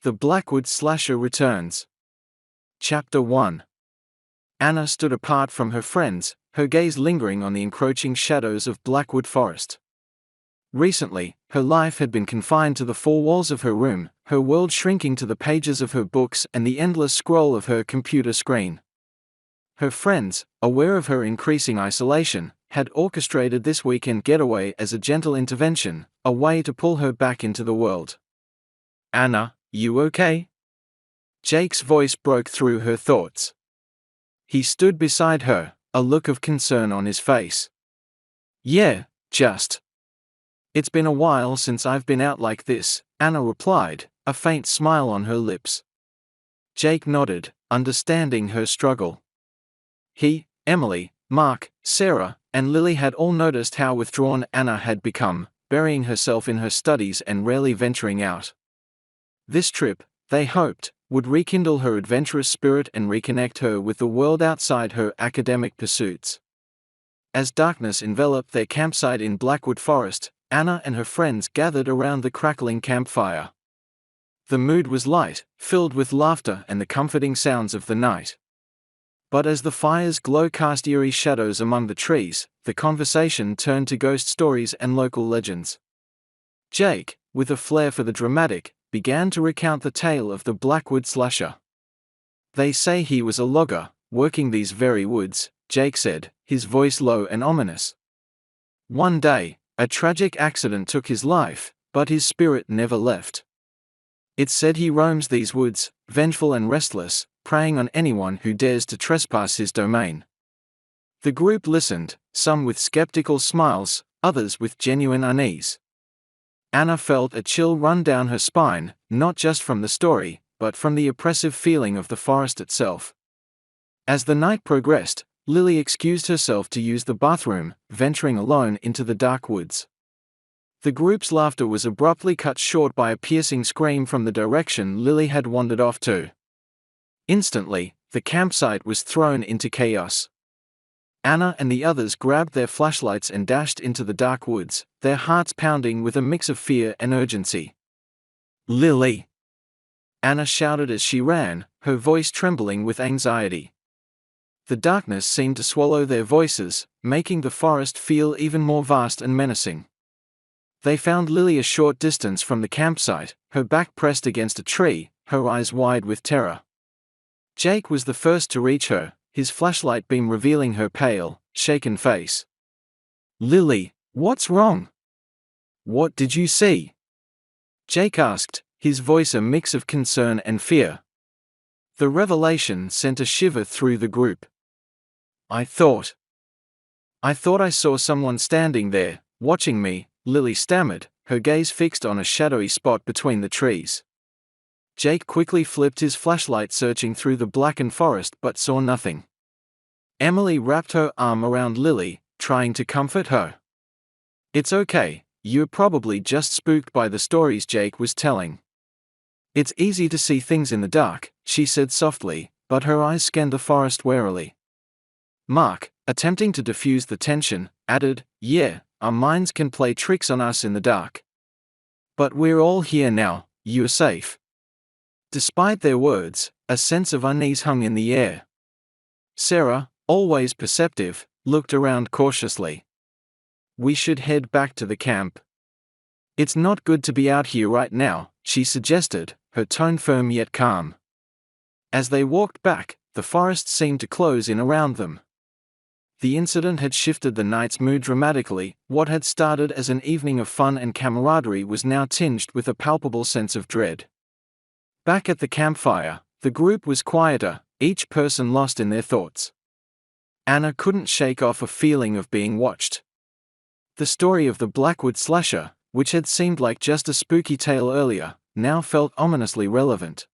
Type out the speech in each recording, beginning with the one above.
The Blackwood Slasher returns. Chapter 1. Anna stood apart from her friends, her gaze lingering on the encroaching shadows of Blackwood Forest. Recently, her life had been confined to the four walls of her room, her world shrinking to the pages of her books and the endless scroll of her computer screen. Her friends, aware of her increasing isolation, had orchestrated this weekend getaway as a gentle intervention, a way to pull her back into the world. "Anna, you okay?" Jake's voice broke through her thoughts. He stood beside her, a look of concern on his face. "Yeah, just. It's been a while since I've been out like this," Anna replied, a faint smile on her lips. Jake nodded, understanding her struggle. He, Emily, Mark, Sarah, and Lily had all noticed how withdrawn Anna had become, burying herself in her studies and rarely venturing out. This trip, they hoped, would rekindle her adventurous spirit and reconnect her with the world outside her academic pursuits. As darkness enveloped their campsite in Blackwood Forest, Anna and her friends gathered around the crackling campfire. The mood was light, filled with laughter and the comforting sounds of the night. But as the fire's glow cast eerie shadows among the trees, the conversation turned to ghost stories and local legends. Jake, with a flair for the dramatic, began to recount the tale of the Blackwood Slasher. "They say he was a logger, working these very woods," Jake said, his voice low and ominous. "One day, a tragic accident took his life, but his spirit never left. It's said he roams these woods, vengeful and restless, preying on anyone who dares to trespass his domain." The group listened, some with skeptical smiles, others with genuine unease. Anna felt a chill run down her spine, not just from the story, but from the oppressive feeling of the forest itself. As the night progressed, Lily excused herself to use the bathroom, venturing alone into the dark woods. The group's laughter was abruptly cut short by a piercing scream from the direction Lily had wandered off to. Instantly, the campsite was thrown into chaos. Anna and the others grabbed their flashlights and dashed into the dark woods, their hearts pounding with a mix of fear and urgency. "Lily!" Anna shouted as she ran, her voice trembling with anxiety. The darkness seemed to swallow their voices, making the forest feel even more vast and menacing. They found Lily a short distance from the campsite, her back pressed against a tree, her eyes wide with terror. Jake was the first to reach her, his flashlight beam revealing her pale, shaken face. "Lily, what's wrong? What did you see?" Jake asked, his voice a mix of concern and fear. The revelation sent a shiver through the group. I thought I saw someone standing there, watching me," Lily stammered, her gaze fixed on a shadowy spot between the trees. Jake quickly flipped his flashlight, searching through the blackened forest but saw nothing. Emily wrapped her arm around Lily, trying to comfort her. "It's okay, you're probably just spooked by the stories Jake was telling. It's easy to see things in the dark," she said softly, but her eyes scanned the forest warily. Mark, attempting to diffuse the tension, added, "Yeah, our minds can play tricks on us in the dark. But we're all here now, you're safe." Despite their words, a sense of unease hung in the air. Sarah, always perceptive, looked around cautiously. "We should head back to the camp. It's not good to be out here right now," she suggested, her tone firm yet calm. As they walked back, the forest seemed to close in around them. The incident had shifted the night's mood dramatically. What had started as an evening of fun and camaraderie was now tinged with a palpable sense of dread. Back at the campfire, the group was quieter, each person lost in their thoughts. Anna couldn't shake off a feeling of being watched. The story of the Blackwood Slasher, which had seemed like just a spooky tale earlier, now felt ominously relevant.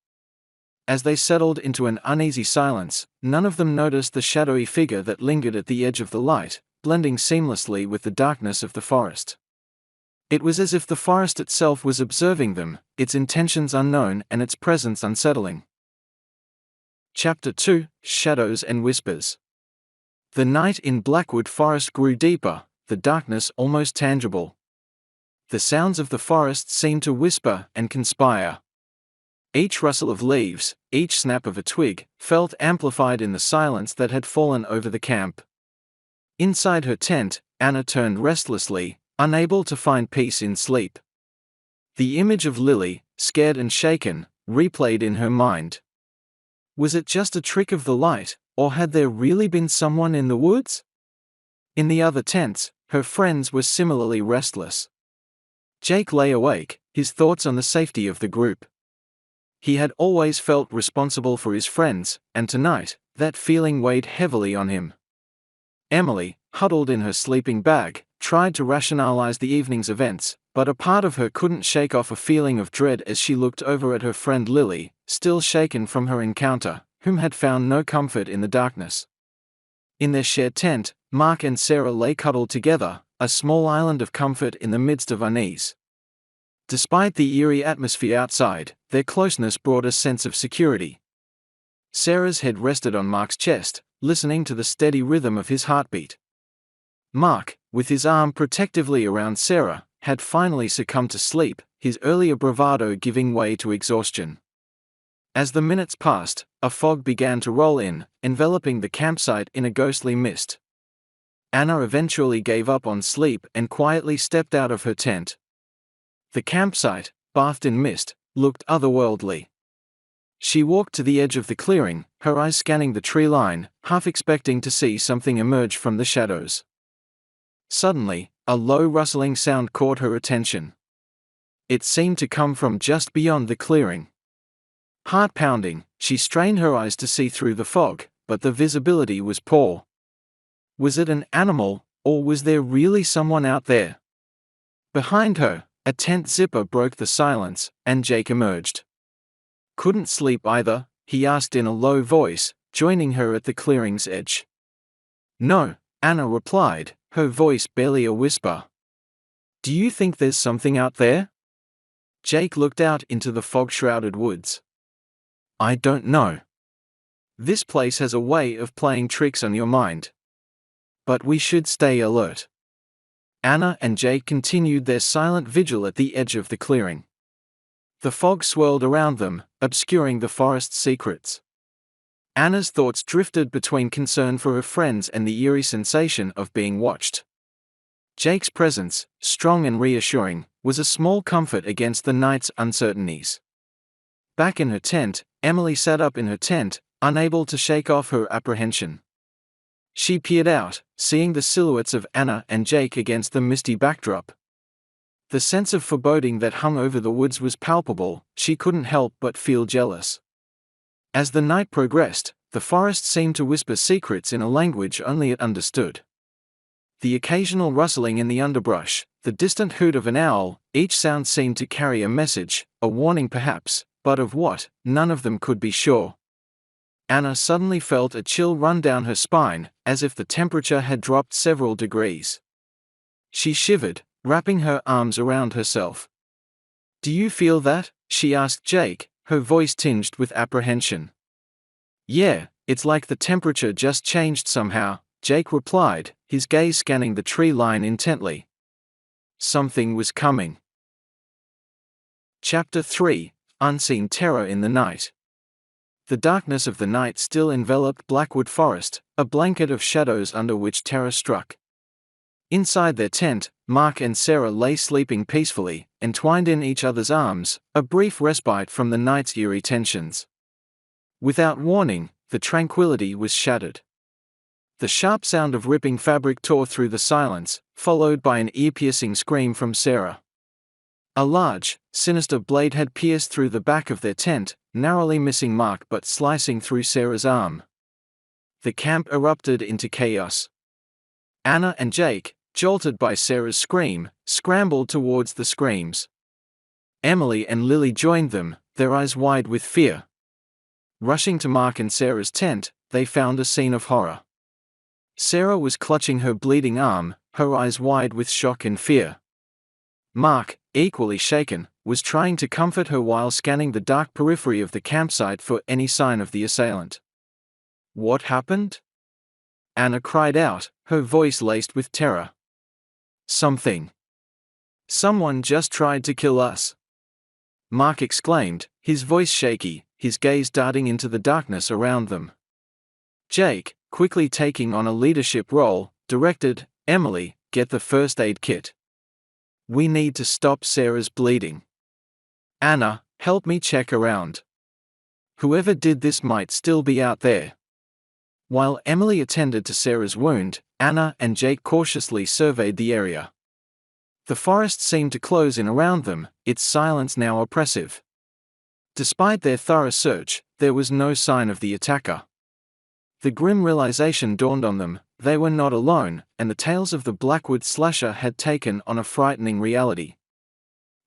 As they settled into an uneasy silence, none of them noticed the shadowy figure that lingered at the edge of the light, blending seamlessly with the darkness of the forest. It was as if the forest itself was observing them, its intentions unknown and its presence unsettling. Chapter 2: Shadows and Whispers. The night in Blackwood Forest grew deeper, the darkness almost tangible. The sounds of the forest seemed to whisper and conspire. Each rustle of leaves, each snap of a twig, felt amplified in the silence that had fallen over the camp. Inside her tent, Anna turned restlessly, unable to find peace in sleep. The image of Lily, scared and shaken, replayed in her mind. Was it just a trick of the light, or had there really been someone in the woods? In the other tents, her friends were similarly restless. Jake lay awake, his thoughts on the safety of the group. He had always felt responsible for his friends, and tonight, that feeling weighed heavily on him. Emily, huddled in her sleeping bag, tried to rationalize the evening's events, but a part of her couldn't shake off a feeling of dread as she looked over at her friend Lily, still shaken from her encounter, whom had found no comfort in the darkness. In their shared tent, Mark and Sarah lay cuddled together, a small island of comfort in the midst of unease. Despite the eerie atmosphere outside, their closeness brought a sense of security. Sarah's head rested on Mark's chest, listening to the steady rhythm of his heartbeat. Mark, with his arm protectively around Sarah, had finally succumbed to sleep, his earlier bravado giving way to exhaustion. As the minutes passed, a fog began to roll in, enveloping the campsite in a ghostly mist. Anna eventually gave up on sleep and quietly stepped out of her tent. The campsite, bathed in mist, looked otherworldly. She walked to the edge of the clearing, her eyes scanning the tree line, half expecting to see something emerge from the shadows. Suddenly, a low rustling sound caught her attention. It seemed to come from just beyond the clearing. Heart pounding, she strained her eyes to see through the fog, but the visibility was poor. Was it an animal, or was there really someone out there? Behind her, a tent zipper broke the silence, and Jake emerged. Couldn't sleep either, he asked in a low voice, joining her at the clearing's edge. No, Anna replied, her voice barely a whisper. Do you think there's something out there? Jake looked out into the fog-shrouded woods. I don't know. This place has a way of playing tricks on your mind. But we should stay alert. Anna and Jake continued their silent vigil at the edge of the clearing. The fog swirled around them, obscuring the forest's secrets. Anna's thoughts drifted between concern for her friends and the eerie sensation of being watched. Jake's presence, strong and reassuring, was a small comfort against the night's uncertainties. Back in her tent, Emily sat up in her tent, unable to shake off her apprehension. She peered out, seeing the silhouettes of Anna and Jake against the misty backdrop. The sense of foreboding that hung over the woods was palpable, she couldn't help but feel jealous. As the night progressed, the forest seemed to whisper secrets in a language only it understood. The occasional rustling in the underbrush, the distant hoot of an owl, each sound seemed to carry a message, a warning perhaps, but of what, none of them could be sure. Anna suddenly felt a chill run down her spine, as if the temperature had dropped several degrees. She shivered, wrapping her arms around herself. Do you feel that? She asked Jake, her voice tinged with apprehension. Yeah, it's like the temperature just changed somehow, Jake replied, his gaze scanning the tree line intently. Something was coming. Chapter 3: Unseen Terror in the Night. The darkness of the night still enveloped Blackwood Forest, a blanket of shadows under which terror struck. Inside their tent, Mark and Sarah lay sleeping peacefully, entwined in each other's arms, a brief respite from the night's eerie tensions. Without warning, the tranquility was shattered. The sharp sound of ripping fabric tore through the silence, followed by an ear-piercing scream from Sarah. A large, sinister blade had pierced through the back of their tent, narrowly missing Mark but slicing through Sarah's arm. The camp erupted into chaos. Anna and Jake, jolted by Sarah's scream, scrambled towards the screams. Emily and Lily joined them, their eyes wide with fear. Rushing to Mark and Sarah's tent, they found a scene of horror. Sarah was clutching her bleeding arm, her eyes wide with shock and fear. Mark, equally shaken, was trying to comfort her while scanning the dark periphery of the campsite for any sign of the assailant. What happened? Anna cried out, her voice laced with terror. Someone just tried to kill us. Mark exclaimed, his voice shaky, his gaze darting into the darkness around them. Jake, quickly taking on a leadership role, directed, Emily, get the first aid kit. We need to stop Sarah's bleeding. Anna, help me check around. Whoever did this might still be out there. While Emily attended to Sarah's wound, Anna and Jake cautiously surveyed the area. The forest seemed to close in around them, its silence now oppressive. Despite their thorough search, there was no sign of the attacker. The grim realization dawned on them, they were not alone, and the tales of the Blackwood Slasher had taken on a frightening reality.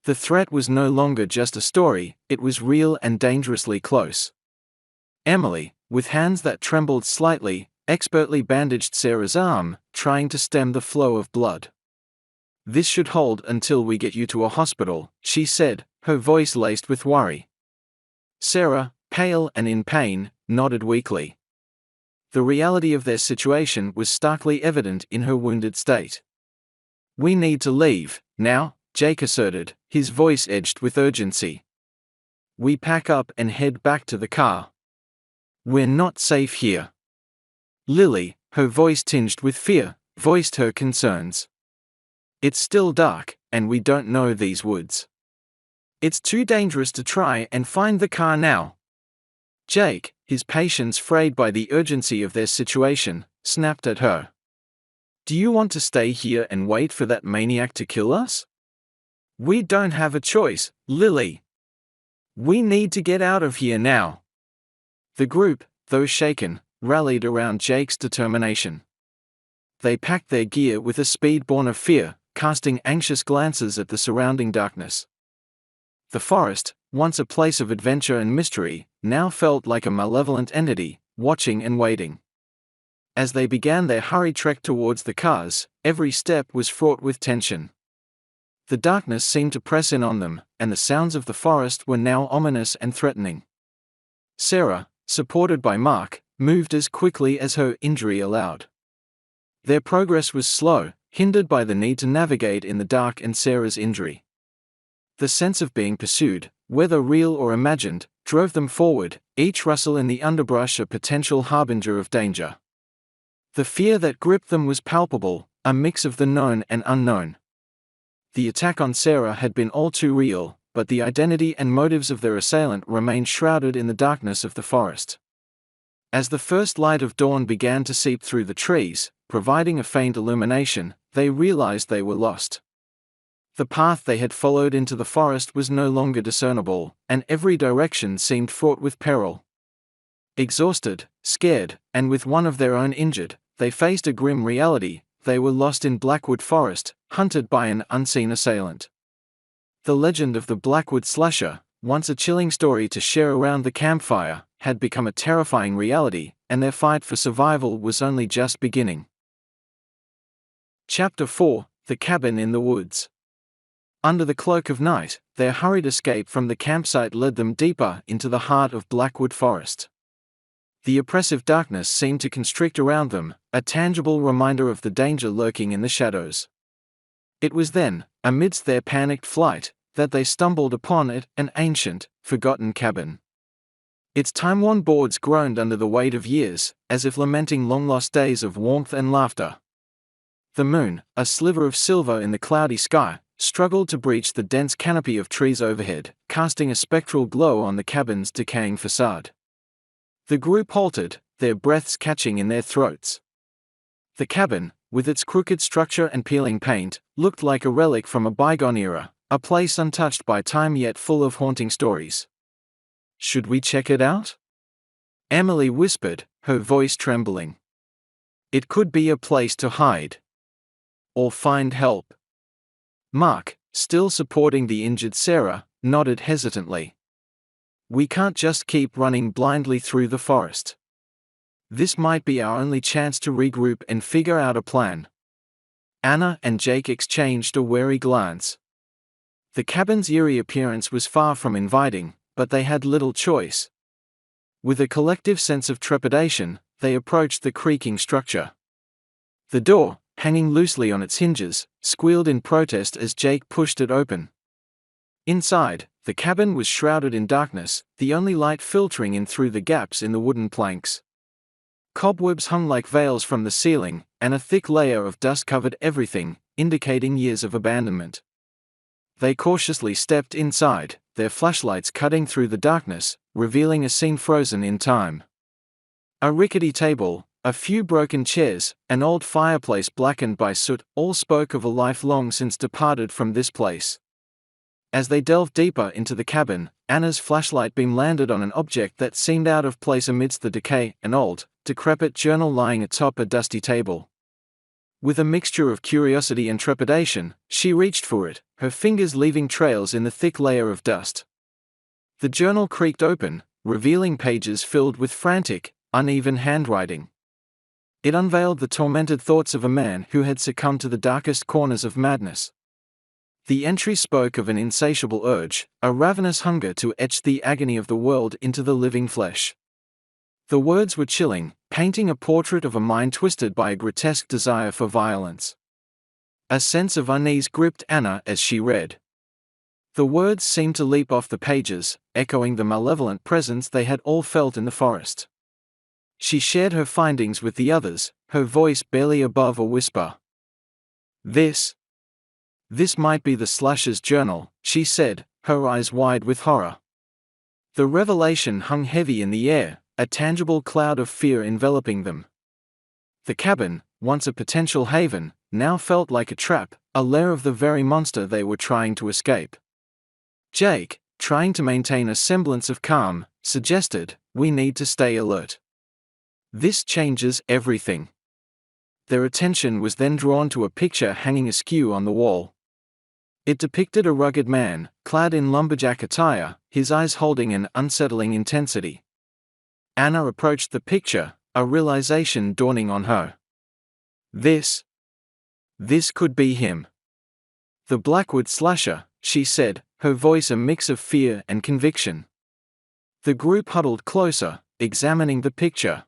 The threat was no longer just a story, it was real and dangerously close. Emily, with hands that trembled slightly, expertly bandaged Sarah's arm, trying to stem the flow of blood. This should hold until we get you to a hospital, she said, her voice laced with worry. Sarah, pale and in pain, nodded weakly. The reality of their situation was starkly evident in her wounded state. We need to leave, now, Jake asserted, his voice edged with urgency. We pack up and head back to the car. We're not safe here. Lily, her voice tinged with fear, voiced her concerns. It's still dark, and we don't know these woods. It's too dangerous to try and find the car now. Jake, his patience frayed by the urgency of their situation, snapped at her. Do you want to stay here and wait for that maniac to kill us? We don't have a choice, Lily. We need to get out of here now. The group, though shaken, rallied around Jake's determination. They packed their gear with a speed born of fear, casting anxious glances at the surrounding darkness. The forest, once a place of adventure and mystery, now felt like a malevolent entity, watching and waiting. As they began their hurried trek towards the cars, every step was fraught with tension. The darkness seemed to press in on them, and the sounds of the forest were now ominous and threatening. Sarah, supported by Mark, moved as quickly as her injury allowed. Their progress was slow, hindered by the need to navigate in the dark and Sarah's injury. The sense of being pursued, whether real or imagined, drove them forward, each rustle in the underbrush a potential harbinger of danger. The fear that gripped them was palpable, a mix of the known and unknown. The attack on Sarah had been all too real, but the identity and motives of their assailant remained shrouded in the darkness of the forest. As the first light of dawn began to seep through the trees, providing a faint illumination, they realized they were lost. The path they had followed into the forest was no longer discernible, and every direction seemed fraught with peril. Exhausted, scared, and with one of their own injured, they faced a grim reality: they were lost in Blackwood Forest, hunted by an unseen assailant. The legend of the Blackwood Slasher, once a chilling story to share around the campfire, had become a terrifying reality, and their fight for survival was only just beginning. Chapter 4: The Cabin in the Woods. Under the cloak of night, their hurried escape from the campsite led them deeper into the heart of Blackwood Forest. The oppressive darkness seemed to constrict around them, a tangible reminder of the danger lurking in the shadows. It was then, amidst their panicked flight, that they stumbled upon it, an ancient, forgotten cabin. Its time-worn boards groaned under the weight of years, as if lamenting long-lost days of warmth and laughter. The moon, a sliver of silver in the cloudy sky, struggled to breach the dense canopy of trees overhead, casting a spectral glow on the cabin's decaying facade. The group halted, their breaths catching in their throats. The cabin, with its crooked structure and peeling paint, looked like a relic from a bygone era, a place untouched by time yet full of haunting stories. Should we check it out? Emily whispered, her voice trembling. It could be a place to hide. Or find help. Mark, still supporting the injured Sarah, nodded hesitantly. We can't just keep running blindly through the forest. This might be our only chance to regroup and figure out a plan. Anna and Jake exchanged a wary glance. The cabin's eerie appearance was far from inviting, but they had little choice. With a collective sense of trepidation, they approached the creaking structure. The door, hanging loosely on its hinges, squealed in protest as Jake pushed it open. Inside, the cabin was shrouded in darkness, the only light filtering in through the gaps in the wooden planks. Cobwebs hung like veils from the ceiling, and a thick layer of dust covered everything, indicating years of abandonment. They cautiously stepped inside, their flashlights cutting through the darkness, revealing a scene frozen in time. A rickety table, a few broken chairs, an old fireplace blackened by soot, all spoke of a life long since departed from this place. As they delved deeper into the cabin, Anna's flashlight beam landed on an object that seemed out of place amidst the decay, an old, decrepit journal lying atop a dusty table. With a mixture of curiosity and trepidation, she reached for it, her fingers leaving trails in the thick layer of dust. The journal creaked open, revealing pages filled with frantic, uneven handwriting. It unveiled the tormented thoughts of a man who had succumbed to the darkest corners of madness. The entry spoke of an insatiable urge, a ravenous hunger to etch the agony of the world into the living flesh. The words were chilling, painting a portrait of a mind twisted by a grotesque desire for violence. A sense of unease gripped Anna as she read. The words seemed to leap off the pages, echoing the malevolent presence they had all felt in the forest. She shared her findings with the others, her voice barely above a whisper. This might be the Slasher's journal, she said, her eyes wide with horror. The revelation hung heavy in the air, a tangible cloud of fear enveloping them. The cabin, once a potential haven, now felt like a trap, a lair of the very monster they were trying to escape. Jake, trying to maintain a semblance of calm, suggested, "We need to stay alert. This changes everything." Their attention was then drawn to a picture hanging askew on the wall. It depicted a rugged man, clad in lumberjack attire, his eyes holding an unsettling intensity. Anna approached the picture, a realization dawning on her. This could be him. The Blackwood Slasher, she said, her voice a mix of fear and conviction. The group huddled closer, examining the picture.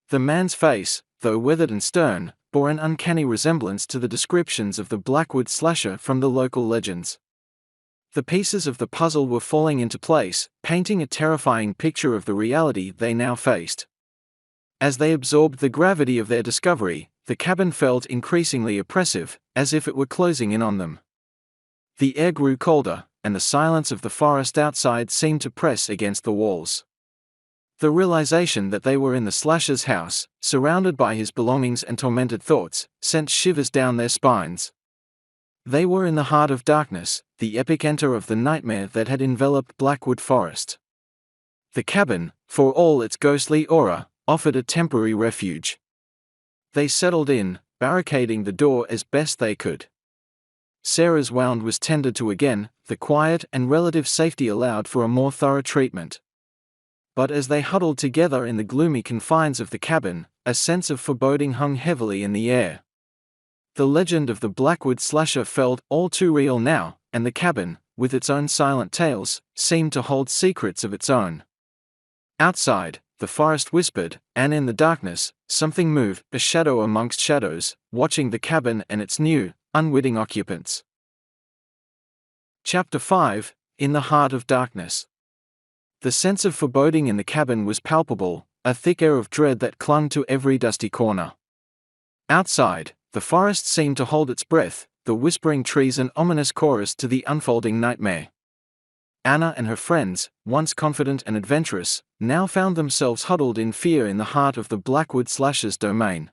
The man's face, though weathered and stern, bore an uncanny resemblance to the descriptions of the Blackwood Slasher from the local legends. The pieces of the puzzle were falling into place, painting a terrifying picture of the reality they now faced. As they absorbed the gravity of their discovery, the cabin felt increasingly oppressive, as if it were closing in on them. The air grew colder, and the silence of the forest outside seemed to press against the walls. The realization that they were in the Slasher's house, surrounded by his belongings and tormented thoughts, sent shivers down their spines. They were in the heart of darkness, the epicenter of the nightmare that had enveloped Blackwood Forest. The cabin, for all its ghostly aura, offered a temporary refuge. They settled in, barricading the door as best they could. Sarah's wound was tended to again, the quiet and relative safety allowed for a more thorough treatment. But as they huddled together in the gloomy confines of the cabin, a sense of foreboding hung heavily in the air. The legend of the Blackwood Slasher felt all too real now, and the cabin, with its own silent tales, seemed to hold secrets of its own. Outside, the forest whispered, and in the darkness, something moved, a shadow amongst shadows, watching the cabin and its new, unwitting occupants. Chapter 5, In the Heart of Darkness. The sense of foreboding in the cabin was palpable, a thick air of dread that clung to every dusty corner. Outside, the forest seemed to hold its breath, the whispering trees an ominous chorus to the unfolding nightmare. Anna and her friends, once confident and adventurous, now found themselves huddled in fear in the heart of the Blackwood Slasher's domain.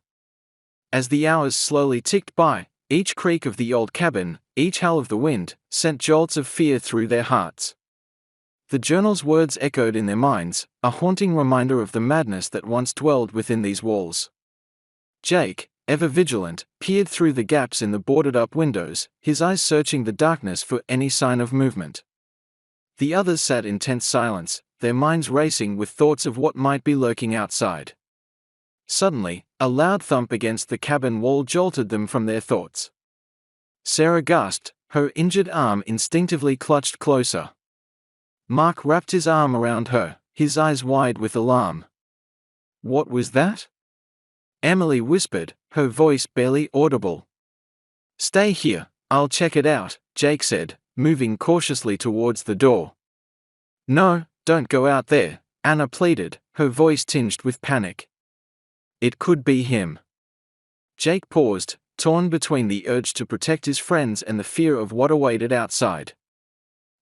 As the hours slowly ticked by, each creak of the old cabin, each howl of the wind, sent jolts of fear through their hearts. The journal's words echoed in their minds, a haunting reminder of the madness that once dwelled within these walls. Jake, ever vigilant, peered through the gaps in the boarded-up windows, his eyes searching the darkness for any sign of movement. The others sat in tense silence, their minds racing with thoughts of what might be lurking outside. Suddenly, a loud thump against the cabin wall jolted them from their thoughts. Sarah gasped, her injured arm instinctively clutched closer. Mark wrapped his arm around her, his eyes wide with alarm. "What was that?" Emily whispered, her voice barely audible. "Stay here, I'll check it out," Jake said, moving cautiously towards the door. "No, don't go out there," Anna pleaded, her voice tinged with panic. "It could be him." Jake paused, torn between the urge to protect his friends and the fear of what awaited outside.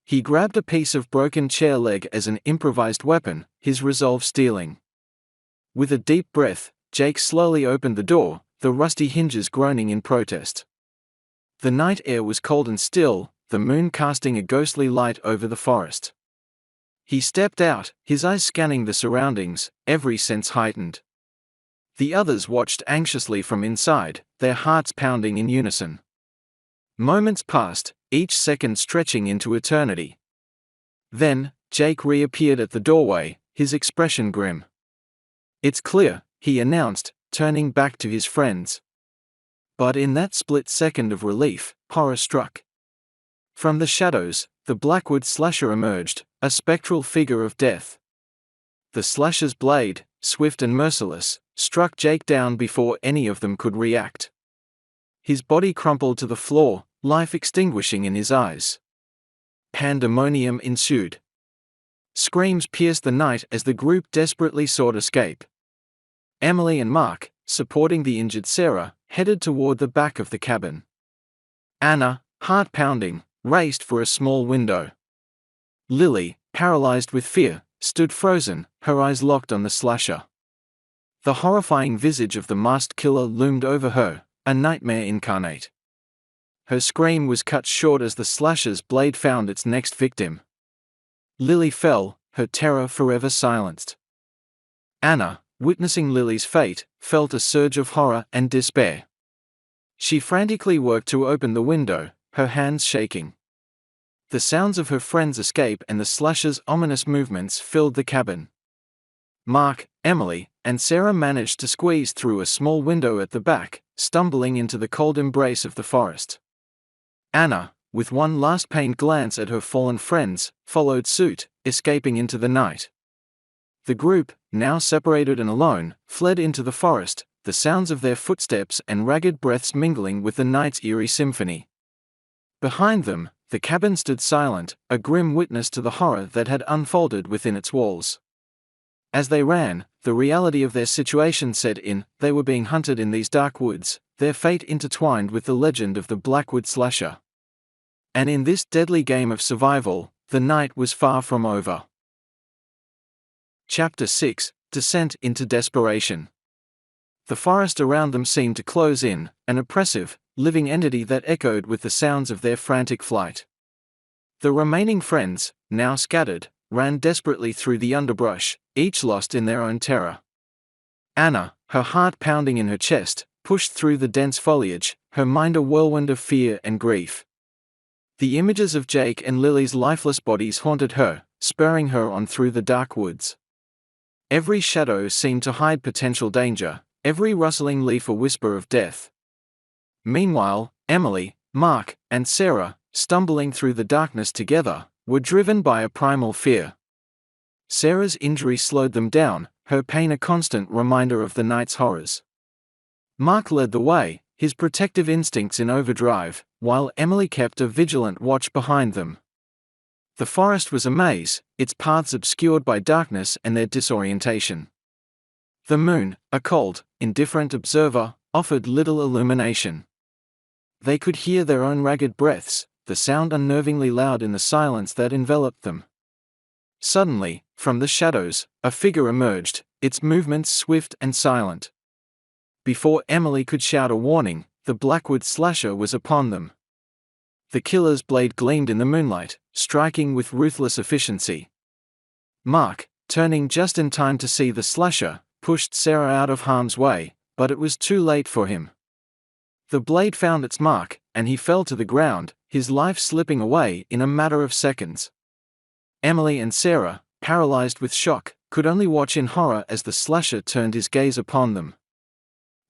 He grabbed a piece of broken chair leg as an improvised weapon, his resolve steeling. With a deep breath, Jake slowly opened the door, the rusty hinges groaning in protest. The night air was cold and still, the moon casting a ghostly light over the forest. He stepped out, his eyes scanning the surroundings, every sense heightened. The others watched anxiously from inside, their hearts pounding in unison. Moments passed, each second stretching into eternity. Then, Jake reappeared at the doorway, his expression grim. "It's clear," he announced, turning back to his friends. But in that split second of relief, horror struck. From the shadows, the Blackwood Slasher emerged, a spectral figure of death. The slasher's blade, swift and merciless, struck Jake down before any of them could react. His body crumpled to the floor, life extinguishing in his eyes. Pandemonium ensued. Screams pierced the night as the group desperately sought escape. Emily and Mark, supporting the injured Sarah, headed toward the back of the cabin. Anna, heart pounding, raced for a small window. Lily, paralyzed with fear, stood frozen, her eyes locked on the slasher. The horrifying visage of the masked killer loomed over her, a nightmare incarnate. Her scream was cut short as the slasher's blade found its next victim. Lily fell, her terror forever silenced. Anna, witnessing Lily's fate, felt a surge of horror and despair. She frantically worked to open the window, her hands shaking. The sounds of her friend's escape and the slasher's ominous movements filled the cabin. Mark, Emily, and Sarah managed to squeeze through a small window at the back, stumbling into the cold embrace of the forest. Anna, with one last pained glance at her fallen friends, followed suit, escaping into the night. The group, now separated and alone, fled into the forest, the sounds of their footsteps and ragged breaths mingling with the night's eerie symphony. Behind them, the cabin stood silent, a grim witness to the horror that had unfolded within its walls. As they ran, the reality of their situation set in. They were being hunted in these dark woods, their fate intertwined with the legend of the Blackwood Slasher. And in this deadly game of survival, the night was far from over. Chapter 6: Descent into Desperation. The forest around them seemed to close in, an oppressive, living entity that echoed with the sounds of their frantic flight. The remaining friends, now scattered, ran desperately through the underbrush, each lost in their own terror. Anna, her heart pounding in her chest, pushed through the dense foliage, her mind a whirlwind of fear and grief. The images of Jake and Lily's lifeless bodies haunted her, spurring her on through the dark woods. Every shadow seemed to hide potential danger, every rustling leaf a whisper of death. Meanwhile, Emily, Mark, and Sarah, stumbling through the darkness together, were driven by a primal fear. Sarah's injury slowed them down, her pain a constant reminder of the night's horrors. Mark led the way, his protective instincts in overdrive, while Emily kept a vigilant watch behind them. The forest was a maze, its paths obscured by darkness and their disorientation. The moon, a cold, indifferent observer, offered little illumination. They could hear their own ragged breaths, the sound unnervingly loud in the silence that enveloped them. Suddenly, from the shadows, a figure emerged, its movements swift and silent. Before Emily could shout a warning, the Blackwood Slasher was upon them. The killer's blade gleamed in the moonlight, striking with ruthless efficiency. Mark, turning just in time to see the slasher, pushed Sarah out of harm's way, but it was too late for him. The blade found its mark, and he fell to the ground, his life slipping away in a matter of seconds. Emily and Sarah, paralyzed with shock, could only watch in horror as the slasher turned his gaze upon them.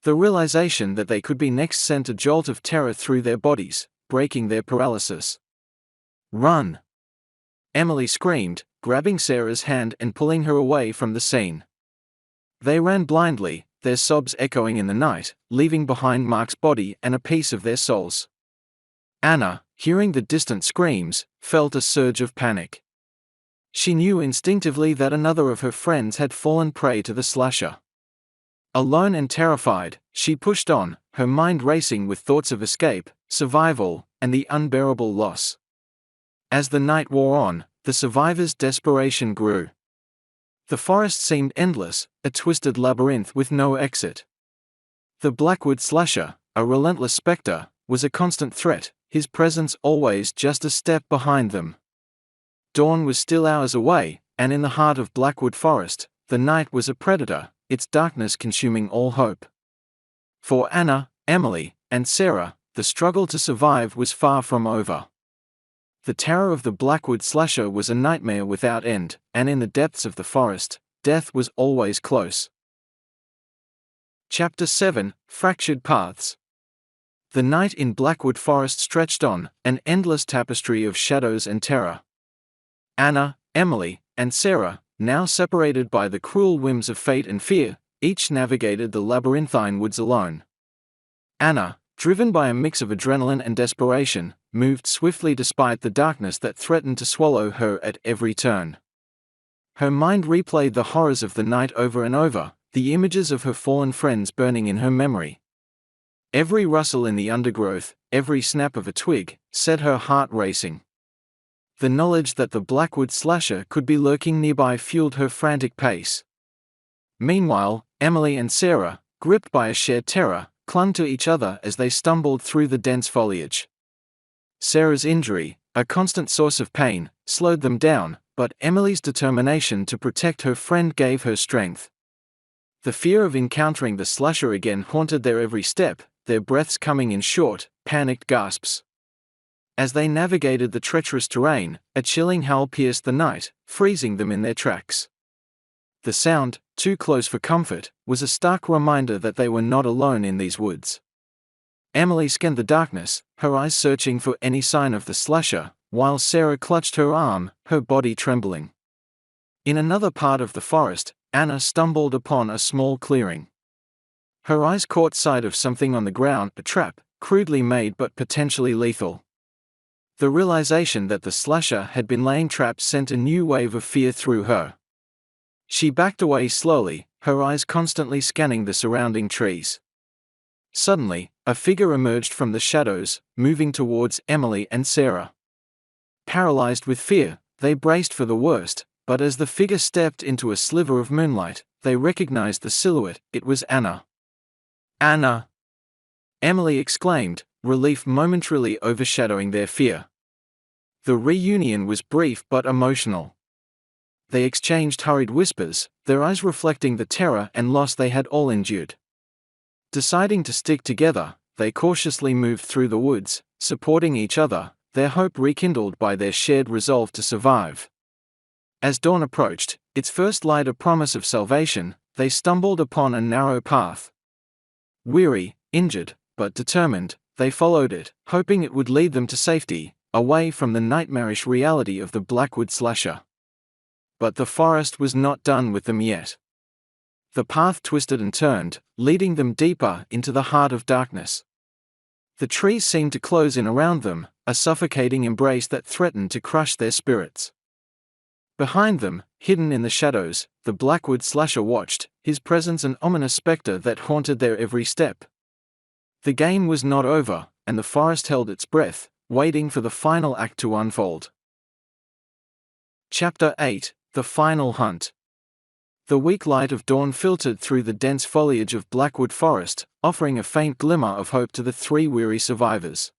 The realization that they could be next sent a jolt of terror through their bodies, breaking their paralysis. "Run!" Emily screamed, grabbing Sarah's hand and pulling her away from the scene. They ran blindly, their sobs echoing in the night, leaving behind Mark's body and a piece of their souls. Anna, hearing the distant screams, felt a surge of panic. She knew instinctively that another of her friends had fallen prey to the slasher. Alone and terrified, she pushed on, her mind racing with thoughts of escape, survival, and the unbearable loss. As the night wore on, the survivors' desperation grew. The forest seemed endless, a twisted labyrinth with no exit. The Blackwood Slasher, a relentless specter, was a constant threat, his presence always just a step behind them. Dawn was still hours away, and in the heart of Blackwood Forest, the night was a predator, its darkness consuming all hope. For Anna, Emily, and Sarah, the struggle to survive was far from over. The terror of the Blackwood Slasher was a nightmare without end, and in the depths of the forest, death was always close. Chapter 7: Fractured Paths. The night in Blackwood Forest stretched on, an endless tapestry of shadows and terror. Anna, Emily, and Sarah, now separated by the cruel whims of fate and fear, each navigated the labyrinthine woods alone. Anna, driven by a mix of adrenaline and desperation, moved swiftly despite the darkness that threatened to swallow her at every turn. Her mind replayed the horrors of the night over and over, the images of her fallen friends burning in her memory. Every rustle in the undergrowth, every snap of a twig, set her heart racing. The knowledge that the Blackwood Slasher could be lurking nearby fueled her frantic pace. Meanwhile, Emily and Sarah, gripped by a shared terror, clung to each other as they stumbled through the dense foliage. Sarah's injury, a constant source of pain, slowed them down, but Emily's determination to protect her friend gave her strength. The fear of encountering the slasher again haunted their every step, their breaths coming in short, panicked gasps. As they navigated the treacherous terrain, a chilling howl pierced the night, freezing them in their tracks. The sound, too close for comfort, was a stark reminder that they were not alone in these woods. Emily scanned the darkness, her eyes searching for any sign of the slasher, while Sarah clutched her arm, her body trembling. In another part of the forest, Anna stumbled upon a small clearing. Her eyes caught sight of something on the ground, a trap, crudely made but potentially lethal. The realization that the slasher had been laying traps sent a new wave of fear through her. She backed away slowly, her eyes constantly scanning the surrounding trees. Suddenly, a figure emerged from the shadows, moving towards Emily and Sarah. Paralyzed with fear, they braced for the worst, but as the figure stepped into a sliver of moonlight, they recognized the silhouette. It was Anna. "Anna!" Emily exclaimed, relief momentarily overshadowing their fear. The reunion was brief but emotional. They exchanged hurried whispers, their eyes reflecting the terror and loss they had all endured. Deciding to stick together, they cautiously moved through the woods, supporting each other, their hope rekindled by their shared resolve to survive. As dawn approached, its first light a promise of salvation, they stumbled upon a narrow path. Weary, injured, but determined, they followed it, hoping it would lead them to safety, away from the nightmarish reality of the Blackwood Slasher. But the forest was not done with them yet. The path twisted and turned, leading them deeper into the heart of darkness. The trees seemed to close in around them, a suffocating embrace that threatened to crush their spirits. Behind them, hidden in the shadows, the Blackwood Slasher watched, his presence an ominous specter that haunted their every step. The game was not over, and the forest held its breath, waiting for the final act to unfold. Chapter 8: The Final Hunt. The weak light of dawn filtered through the dense foliage of Blackwood Forest, offering a faint glimmer of hope to the three weary survivors.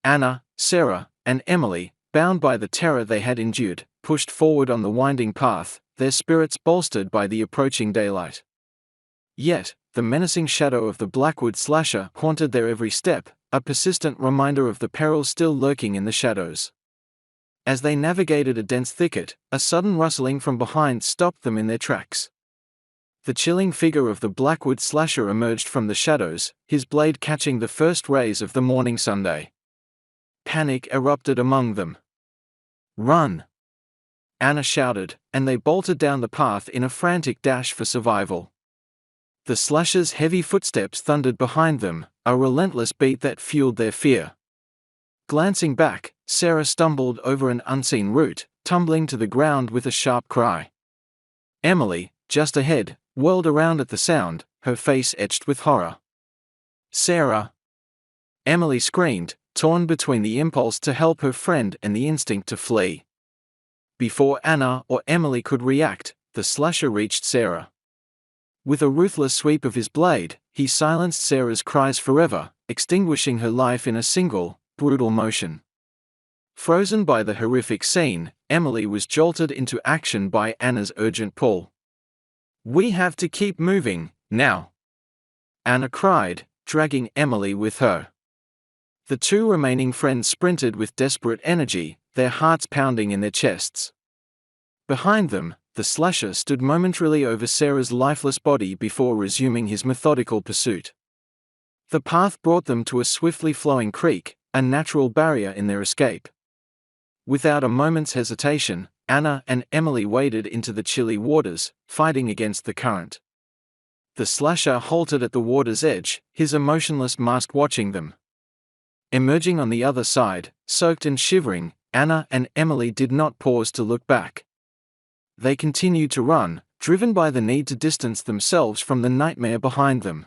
Anna, Sarah, and Emily, bound by the terror they had endured, pushed forward on the winding path, their spirits bolstered by the approaching daylight. Yet, the menacing shadow of the Blackwood Slasher haunted their every step, a persistent reminder of the peril still lurking in the shadows. As they navigated a dense thicket, a sudden rustling from behind stopped them in their tracks. The chilling figure of the Blackwood Slasher emerged from the shadows, his blade catching the first rays of the morning sunday. Panic erupted among them. "Run!" Anna shouted, and they bolted down the path in a frantic dash for survival. The slasher's heavy footsteps thundered behind them, a relentless beat that fueled their fear. Glancing back, Sarah stumbled over an unseen root, tumbling to the ground with a sharp cry. Emily, just ahead, whirled around at the sound, her face etched with horror. "Sarah!" Emily screamed, torn between the impulse to help her friend and the instinct to flee. Before Anna or Emily could react, the slasher reached Sarah. With a ruthless sweep of his blade, he silenced Sarah's cries forever, extinguishing her life in a single, brutal motion. Frozen by the horrific scene, Emily was jolted into action by Anna's urgent pull. "We have to keep moving, now!" Anna cried, dragging Emily with her. The two remaining friends sprinted with desperate energy, their hearts pounding in their chests. Behind them, the slasher stood momentarily over Sarah's lifeless body before resuming his methodical pursuit. The path brought them to a swiftly flowing creek, a natural barrier in their escape. Without a moment's hesitation, Anna and Emily waded into the chilly waters, fighting against the current. The slasher halted at the water's edge, his emotionless mask watching them. Emerging on the other side, soaked and shivering, Anna and Emily did not pause to look back. They continued to run, driven by the need to distance themselves from the nightmare behind them.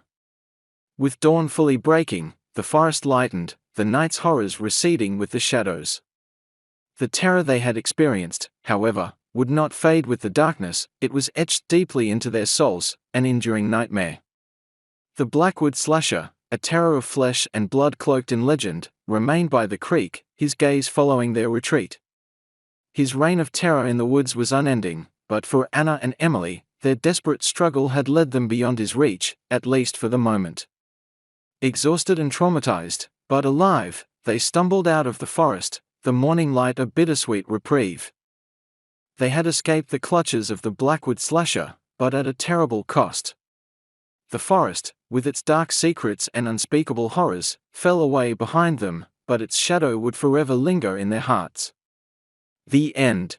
With dawn fully breaking, the forest lightened, the night's horrors receding with the shadows. The terror they had experienced, however, would not fade with the darkness. It was etched deeply into their souls, an enduring nightmare. The Blackwood Slasher, a terror of flesh and blood cloaked in legend, remained by the creek, his gaze following their retreat. His reign of terror in the woods was unending, but for Anna and Emily, their desperate struggle had led them beyond his reach, at least for the moment. Exhausted and traumatized, but alive, they stumbled out of the forest, the morning light a bittersweet reprieve. They had escaped the clutches of the Blackwood Slasher, but at a terrible cost. The forest, with its dark secrets and unspeakable horrors, fell away behind them, but its shadow would forever linger in their hearts. The end.